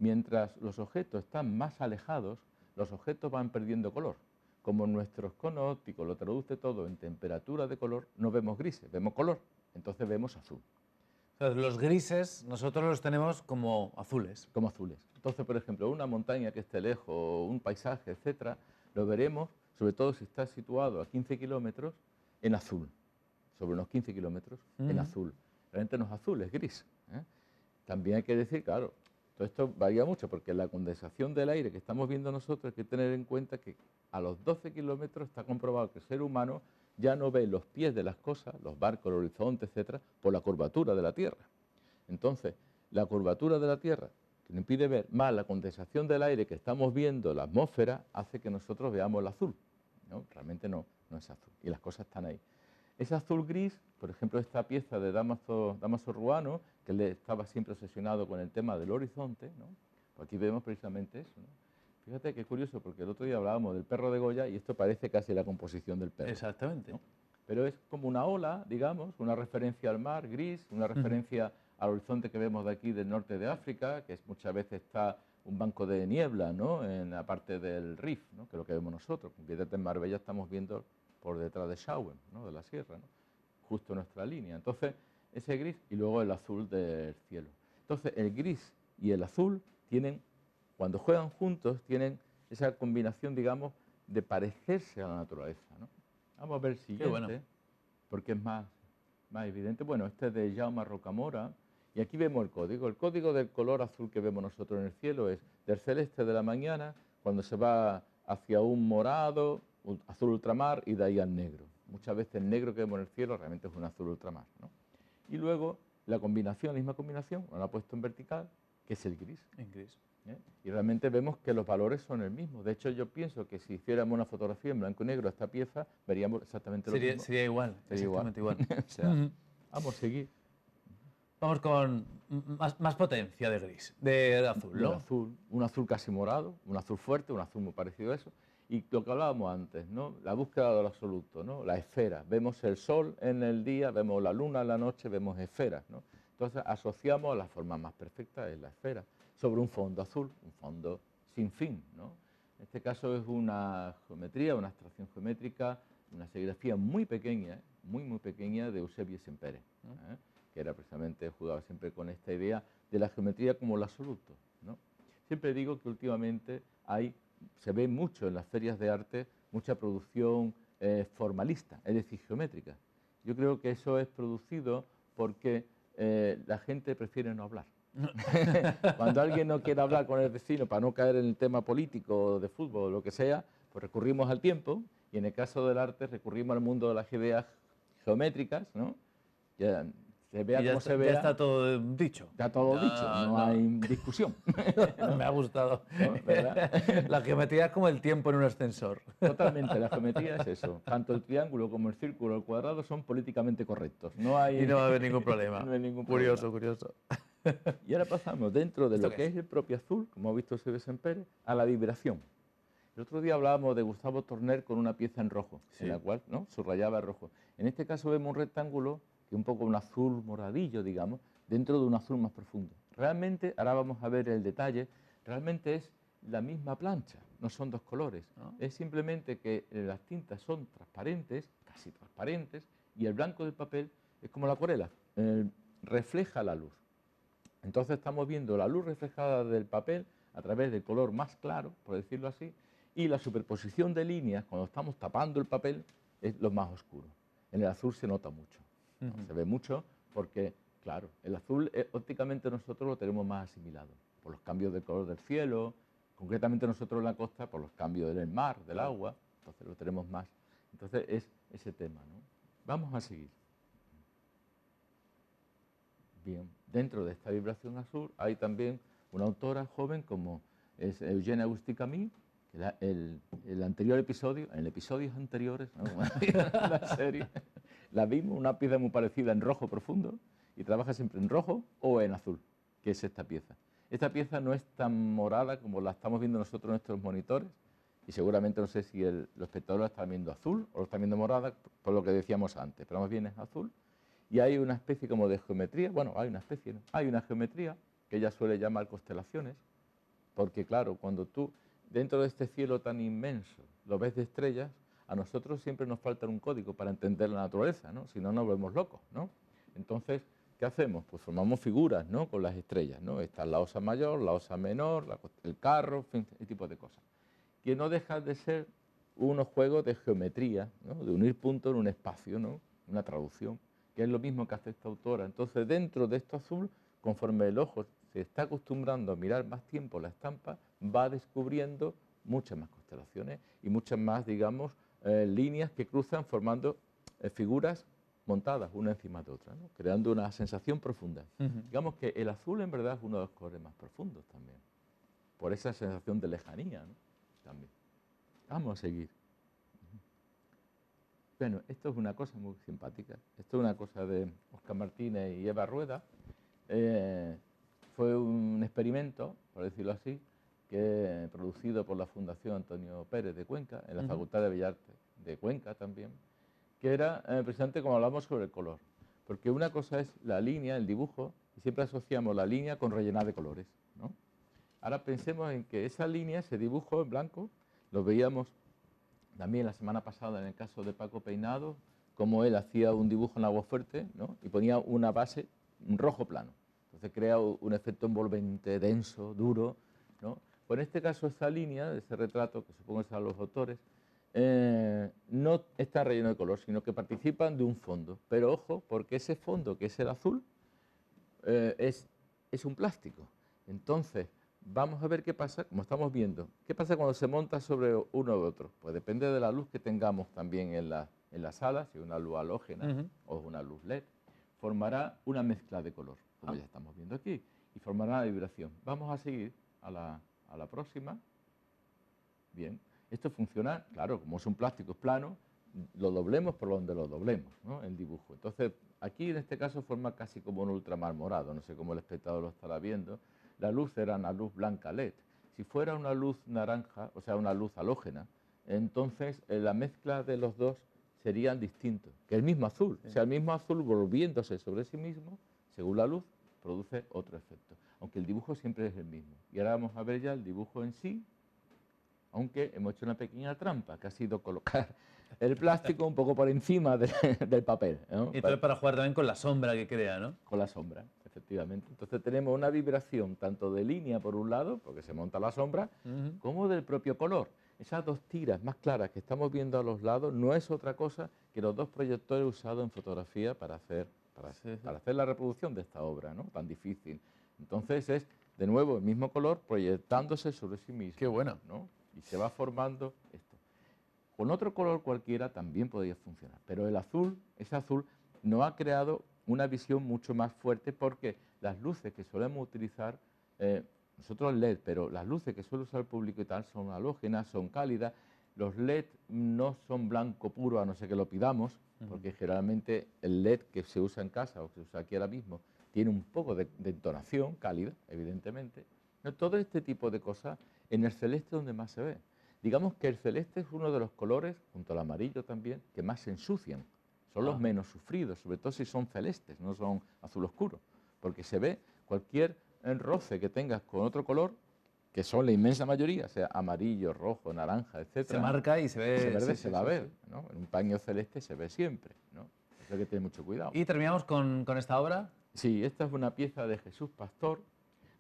Mientras los objetos están más alejados, los objetos van perdiendo color. Como nuestro cono óptico lo traduce todo en temperatura de color, no vemos grises, vemos color, entonces vemos azul. O sea, los grises nosotros los tenemos como azules. Como azules. Entonces, por ejemplo, una montaña que esté lejos, un paisaje, etcétera, lo veremos, sobre todo si está situado a 15 kilómetros, en azul. Sobre unos 15 kilómetros, en azul. Realmente no es azul, es gris, ¿eh? También hay que decir, claro, Todo esto varía mucho porque la condensación del aire que estamos viendo nosotros hay que tener en cuenta que a los 12 kilómetros está comprobado que el ser humano ya no ve los pies de las cosas, los barcos, el horizonte, etcétera, por la curvatura de la Tierra. Entonces, la curvatura de la Tierra, que nos impide ver, más la condensación del aire que estamos viendo, la atmósfera, hace que nosotros veamos el azul, ¿no? Realmente no es azul, y las cosas están ahí. Ese azul gris, por ejemplo, esta pieza de Dámaso Ruano, que él estaba siempre obsesionado con el tema del horizonte, ¿no? Pues aquí vemos precisamente eso, ¿no? Fíjate qué curioso, porque el otro día hablábamos del perro de Goya y esto parece casi la composición del perro. Exactamente. ¿No? Pero es como una ola, digamos, una referencia al mar gris, una referencia al horizonte que vemos de aquí del norte de África, que muchas veces está un banco de niebla, ¿no? En la parte del Rif, ¿no? Que es lo que vemos nosotros. Fíjate, en Marbella estamos viendo por detrás de Schauen, ¿no? De la sierra, ¿no? Justo nuestra línea. Entonces, ese gris y luego el azul del cielo. Entonces, el gris y el azul tienen, cuando juegan juntos, tienen esa combinación, digamos, de parecerse a la naturaleza, ¿no? Vamos a ver el siguiente, bueno. porque es más evidente. Bueno, este es de Jaume Rocamora, y aquí vemos el código. El código del color azul que vemos nosotros en el cielo es del celeste de la mañana, cuando se va hacia un morado, un azul ultramar, y de ahí al negro. Muchas veces el negro que vemos en el cielo realmente es un azul ultramar, ¿no? Y luego la combinación, la misma combinación, lo han puesto en vertical, que es el gris. En gris. Y realmente vemos que los valores son el mismo. De hecho, yo pienso que si hiciéramos una fotografía en blanco y negro a esta pieza, veríamos exactamente lo mismo. Sería igual, Sería exactamente igual. O sea, vamos a seguir. Vamos con más potencia de gris, de azul, El ¿no? azul, un azul casi morado, un azul fuerte, un azul muy parecido a eso. Y lo que hablábamos antes, ¿no? La búsqueda del absoluto, ¿no? La esfera. Vemos el sol en el día, vemos la luna en la noche, vemos esferas, ¿no? Entonces asociamos a la forma más perfecta, es la esfera, sobre un fondo azul, un fondo sin fin, ¿no? En este caso es una geometría, una abstracción geométrica, una serigrafía muy pequeña, muy pequeña, de Eusebio Sempere, ¿eh? Que era precisamente, jugaba siempre con esta idea de la geometría como el absoluto, ¿no? Siempre digo que últimamente se ve mucho en las ferias de arte, mucha producción formalista, es decir, geométrica. Yo creo que eso es producido porque la gente prefiere no hablar. Cuando alguien no quiere hablar con el vecino para no caer en el tema político, de fútbol o lo que sea, pues recurrimos al tiempo, y en el caso del arte recurrimos al mundo de las ideas geométricas, ¿no? Ya, se vea como se vea. Ya está todo dicho. Está todo dicho, no hay discusión. Me ha gustado. ¿No? ¿Verdad? La geometría es como el tiempo en un ascensor. Totalmente, la geometría es eso. Tanto el triángulo como el círculo o el cuadrado son políticamente correctos. Y no va a haber ningún problema. No hay ningún Curioso, problema. curioso. Y ahora pasamos dentro de ¿Esto lo qué que es? es el propio azul, como ha visto Eusebio Sempere, a la vibración. El otro día hablábamos de Gustavo Torner con una pieza en rojo, Sí. en la cual, ¿no?, subrayaba el rojo. En este caso vemos un rectángulo que es un poco un azul moradillo, digamos, dentro de un azul más profundo. Realmente, ahora vamos a ver el detalle, realmente es la misma plancha, no son dos colores. ¿No? Es simplemente que las tintas son transparentes, casi transparentes, y el blanco del papel es como la acuarela, refleja la luz. Entonces estamos viendo la luz reflejada del papel a través del color más claro, por decirlo así, y la superposición de líneas, cuando estamos tapando el papel, es lo más oscuro. En el azul se nota mucho, ¿no? Se ve mucho porque, claro, el azul ópticamente nosotros lo tenemos más asimilado, por los cambios de color del cielo, concretamente nosotros en la costa, por los cambios del mar, del agua, entonces lo tenemos más. Entonces es ese tema, ¿no? Vamos a seguir. Bien, dentro de esta vibración azul hay también una autora joven como es Eugène Agustí-Camille, que el anterior episodio, en episodios anteriores, ¿no?, la serie, la vimos, una pieza muy parecida en rojo profundo, y trabaja siempre en rojo o en azul, que es esta pieza. Esta pieza no es tan morada como la estamos viendo nosotros en nuestros monitores, y seguramente no sé si los espectadores la están viendo azul o lo están viendo morada, por lo que decíamos antes, pero más bien es azul. Y hay una especie como de geometría, bueno, hay una geometría que ella suele llamar constelaciones, porque claro, cuando tú, dentro de este cielo tan inmenso, lo ves de estrellas, a nosotros siempre nos falta un código para entender la naturaleza, ¿no? Si no, nos vemos locos, ¿no? Entonces, ¿qué hacemos? Pues formamos figuras, ¿no?, con las estrellas, ¿no? Está la osa mayor, la osa menor, el carro, en fin, ese tipo de cosas. Que no deja de ser unos juegos de geometría, ¿no?, de unir puntos en un espacio, ¿no?, una traducción, que es lo mismo que hace esta autora. Entonces, dentro de esto azul, conforme el ojo se está acostumbrando a mirar más tiempo la estampa, va descubriendo muchas más constelaciones y muchas más, digamos, líneas que cruzan formando figuras montadas una encima de otra, ¿no? Creando una sensación profunda. Digamos que el azul en verdad es uno de los colores más profundos también, por esa sensación de lejanía, ¿no? También. Vamos a seguir. Bueno, esto es una cosa muy simpática. Esto es una cosa de Óscar Martínez y Eva Rueda. Fue un experimento, por decirlo así, producido por la Fundación Antonio Pérez de Cuenca, en la Facultad de Bellas Artes de Cuenca también, que era precisamente como hablamos sobre el color. Porque una cosa es la línea, el dibujo, y siempre asociamos la línea con rellenar de colores, ¿no? Ahora pensemos en que esa línea, ese dibujo en blanco, lo veíamos también la semana pasada en el caso de Paco Peinado, como él hacía un dibujo en agua fuerte, ¿no? Y ponía una base, un rojo plano. Entonces crea un efecto envolvente, denso, duro, ¿no? Pues en este caso esa línea, ese retrato, que supongo que son los autores, no está relleno de color, sino que participan de un fondo. Pero ojo, porque ese fondo, que es el azul, es un plástico. Entonces, vamos a ver qué pasa, como estamos viendo. ¿Qué pasa cuando se monta sobre uno u otro? Pues depende de la luz que tengamos también en la sala, si es una luz halógena o una luz LED, formará una mezcla de color, como ya estamos viendo aquí, y formará una vibración. Vamos a seguir a la próxima. Bien, esto funciona, claro, como es un plástico, es plano, lo doblemos por donde lo doblemos, ¿no? El dibujo. Entonces, aquí en este caso forma casi como un ultramar morado, no sé cómo el espectador lo estará viendo. La luz era una luz blanca LED. Si fuera una luz naranja, o sea, una luz halógena, entonces la mezcla de los dos serían distintos, que el mismo azul. Sí. O sea, el mismo azul volviéndose sobre sí mismo, según la luz, produce otro efecto. Aunque el dibujo siempre es el mismo. Y ahora vamos a ver ya el dibujo en sí, aunque hemos hecho una pequeña trampa, que ha sido colocar el plástico un poco por encima del papel, ¿no? Y todo para jugar también con la sombra que crea, ¿no? Con la sombra, efectivamente. Entonces tenemos una vibración tanto de línea por un lado, porque se monta la sombra, como del propio color. Esas dos tiras más claras que estamos viendo a los lados no es otra cosa que los dos proyectores usados en fotografía para hacer la reproducción de esta obra, ¿no? Tan difícil. Entonces es, de nuevo, el mismo color proyectándose sobre sí mismo. Qué bueno. ¿No? Y se va formando esto. Con otro color cualquiera también podría funcionar, pero el azul, ese azul, nos ha creado una visión mucho más fuerte porque las luces que solemos utilizar, nosotros LED, pero las luces que suele usar el público y tal son halógenas, son cálidas. Los LED no son blanco puro a no ser que lo pidamos, porque generalmente el LED que se usa en casa o que se usa aquí ahora mismo tiene un poco de entonación cálida, evidentemente. No, todo este tipo de cosas en el celeste es donde más se ve. Digamos que el celeste es uno de los colores, junto al amarillo también, que más se ensucian. Son los menos sufridos, sobre todo si son celestes, no son azul oscuro. Porque se ve cualquier roce que tengas con otro color, que son la inmensa mayoría, sea amarillo, rojo, naranja, etc. Se marca y se ve. Se verde, se va a ver, ¿no? En un paño celeste se ve siempre, ¿no? Eso hay que tener mucho cuidado. ¿Y terminamos con esta obra? Sí, esta es una pieza de Jesús Pastor.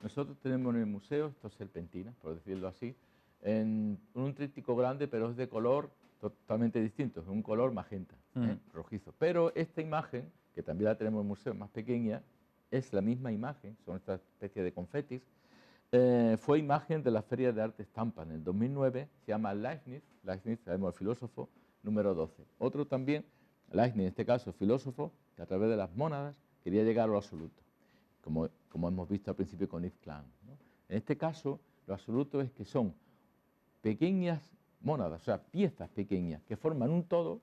Nosotros tenemos en el museo estos serpentinas, por decirlo así, en un tríptico grande, pero es de color totalmente distinto, es un color magenta, rojizo. Pero esta imagen, que también la tenemos en el museo, más pequeña, es la misma imagen, son esta especie de confetis, fue imagen de la Feria de Arte Estampa en el 2009, se llama Leibniz, sabemos el filósofo, número 12. Otro también, Leibniz en este caso, filósofo, que a través de las mónadas quería llegar a lo absoluto, como hemos visto al principio con Yves Klein, ¿no? En este caso, lo absoluto es que son pequeñas mónadas, o sea, piezas pequeñas que forman un todo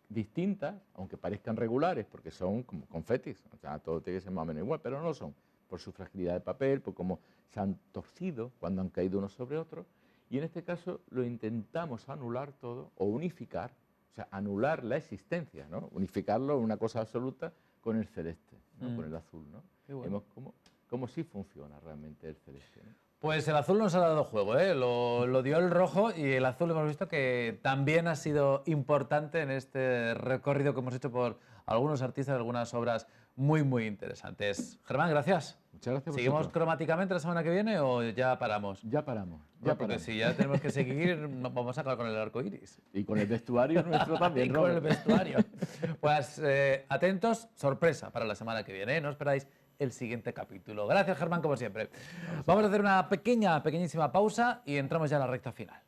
distintas, aunque parezcan regulares, porque son como confetis, o sea, todo tiene que ser más o menos igual, pero no lo son, por su fragilidad de papel, por cómo se han torcido cuando han caído unos sobre otros, y en este caso lo intentamos anular todo, o unificar, o sea, anular la existencia, ¿no? Unificarlo en una cosa absoluta con el celeste, ¿no? Con el azul, ¿no? Vemos cómo sí funciona realmente el celeste, ¿no? Pues el azul nos ha dado juego, ¿eh? Lo dio el rojo y el azul hemos visto que también ha sido importante en este recorrido que hemos hecho por algunos artistas de algunas obras muy, muy interesantes. Germán, gracias. Muchas gracias. ¿Seguimos cromáticamente la semana que viene o ya paramos? Ya paramos. Porque si ya tenemos que seguir, vamos a acabar con el arco iris. Y con el vestuario nuestro también, y con el vestuario. Pues atentos, sorpresa para la semana que viene, ¿eh? No esperáis el siguiente capítulo. Gracias, Germán, como siempre. Vamos a hacer una pequeñísima pausa y entramos ya a la recta final.